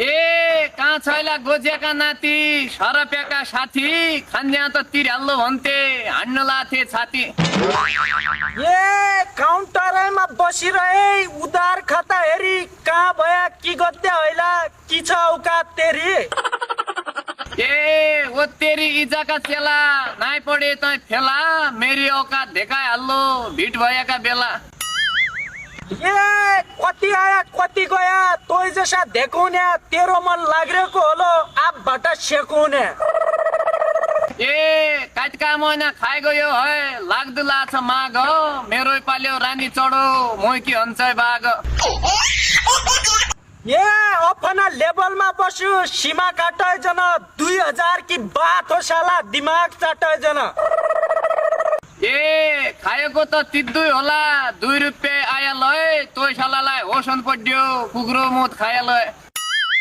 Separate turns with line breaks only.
ए कहाँ छैला गोजेका नाति सरप्याका साथी खान्ज्या त तिरहाल्लो भन्थे हान्न लाथे छाती।
ए काउन्टरमा बसिरहे उधार खाता हेरी कहाँ भया कि गद्या हैला कि छ औकात तेरी।
ए ओ तेरी इजाका चेला नाइ पढे तँ फेला मेरी औकात देखाइ हाल्लो भिड भएका बेला।
ए कति आया कति गया तोय जसा देखौने तेरो मन लाग्रेको होलो आपबाट सेकुने।
ए काटका महिना खाइ गयो है लाग्दो लाछ माग मेरो पाल्यो रानी चढो मोइ कि हन्छ बाग।
ए अपना लेभलमा बस्यो सीमा काटैजन 2000 कि बात हो साला दिमाग चाटैजन।
ए खाएको त तिद्दुई होला 2 रुपियाँ आया लय तोय सालालाई होसन पड्यो कुकुरो मुत खाया लय।